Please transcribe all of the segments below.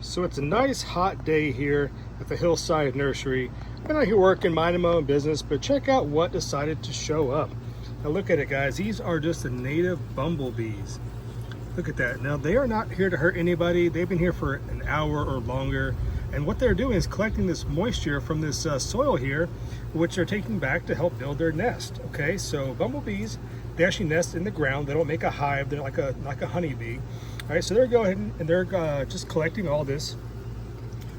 So it's a nice hot day here at the Hillside Nursery. I've been out here working, minding my own business, but check out what decided to show up. Now look at it, guys. These are just the native bumblebees. Look at that. Now they are not here to hurt anybody. They've been here for an hour or longer. And what they're doing is collecting this moisture from this soil here, which they're taking back to help build their nest. Okay, so bumblebees, they actually nest in the ground. They don't make a hive. They're like a honeybee. All right, so they're going and they're just collecting all this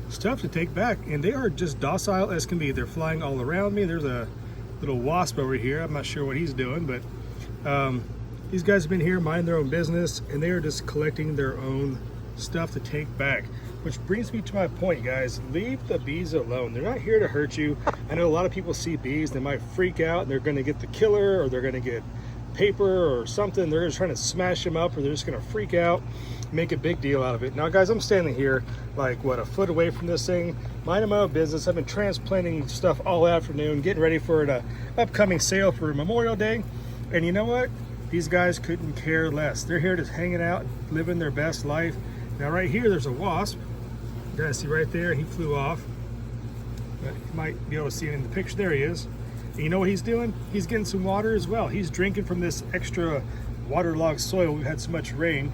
stuff to take back, and they are just docile as can be. They're flying all around me. There's a little wasp over here. I'm not sure what he's doing, but these guys have been here minding their own business, and they are just collecting their own stuff to take back. Which brings me to my point, guys. Leave the bees alone. They're not here to hurt you. I know a lot of people see bees, they might freak out, and they're going to get the killer, or they're going to get paper or something. They're just trying to smash them up, or they're just going to freak out, make a big deal out of it. Now, guys, I'm standing here like what, a foot away from this thing, minding my own business. I've been transplanting stuff all afternoon, getting ready for an upcoming sale for Memorial Day. And you know what? These guys couldn't care less. They're here just hanging out, living their best life. Now, right here, there's a wasp. You guys see right there, he flew off. But you might be able to see it in the picture. There he is. And you know what he's doing? He's getting some water as well. He's drinking from this extra waterlogged soil. We've had so much rain.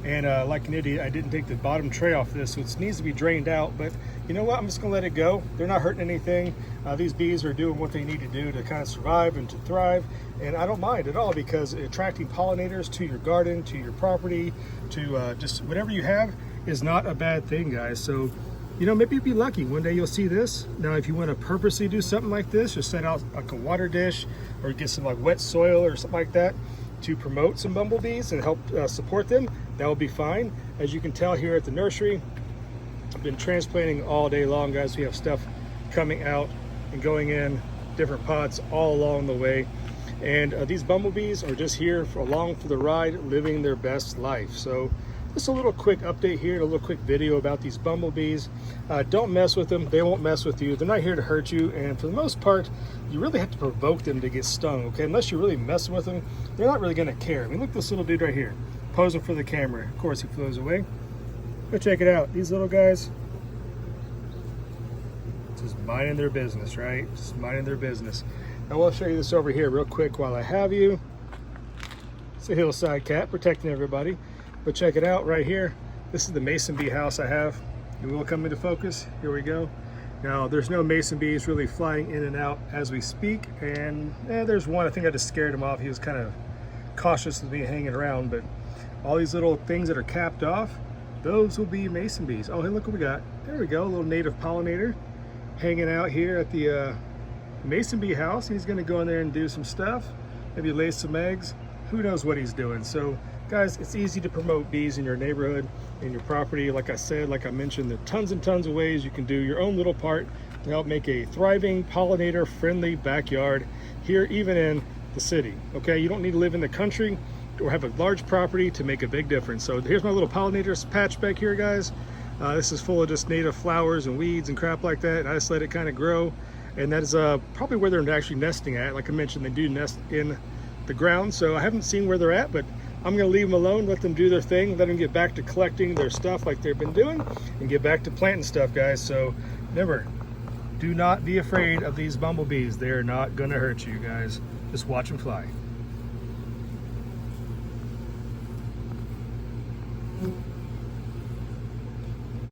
And like an idiot, I didn't take the bottom tray off this, so it needs to be drained out. But you know what? I'm just gonna let it go. They're not hurting anything. These bees are doing what they need to do to kind of survive and to thrive. And I don't mind at all, because attracting pollinators to your garden, to your property, to just whatever you have is not a bad thing, guys. So, you know, maybe you'll be lucky. One day you'll see this. Now, if you want to purposely do something like this, just set out like a water dish or get some like wet soil or something like that to promote some bumblebees and help support them, that will be fine. As you can tell here at the nursery, I've been transplanting all day long, guys. We have stuff coming out and going in different pots all along the way. And these bumblebees are just here along for the ride, living their best life. So just a little quick update here, a little quick video about these bumblebees. Don't mess with them. They won't mess with you. They're not here to hurt you. And for the most part, you really have to provoke them to get stung, okay? Unless you're really messing with them, they're not really gonna care. I mean, look at this little dude right here, posing for the camera. Of course, he flows away. But check it out. These little guys, just minding their business, right? Just minding their business. Now, I'll show you this over here real quick while I have you. It's a hillside cat protecting everybody. But check it out right here. This is the mason bee house I have. It will come into focus. Here we go. Now, there's no mason bees really flying in and out as we speak. And there's one, I think I just scared him off. He was kind of cautious of me hanging around. But all these little things that are capped off, those will be mason bees. Oh, hey, look what we got. There we go, a little native pollinator hanging out here at the mason bee house. He's gonna go in there and do some stuff, maybe lay some eggs. Who knows what he's doing. So guys, it's easy to promote bees in your neighborhood, in your property. Like I said, like I mentioned, there are tons and tons of ways you can do your own little part to help make a thriving, pollinator friendly backyard here, even in the city. Okay, you don't need to live in the country or have a large property to make a big difference. So here's my little pollinators patch back here, guys. This is full of just native flowers and weeds and crap like that. I just let it kind of grow. And that is probably where they're actually nesting at. Like I mentioned, they do nest in the ground. So I haven't seen where they're at, but I'm gonna leave them alone, let them do their thing, let them get back to collecting their stuff like they've been doing, and get back to planting stuff, guys. So remember, do not be afraid of these bumblebees. They're not gonna hurt you, guys. Just watch them fly.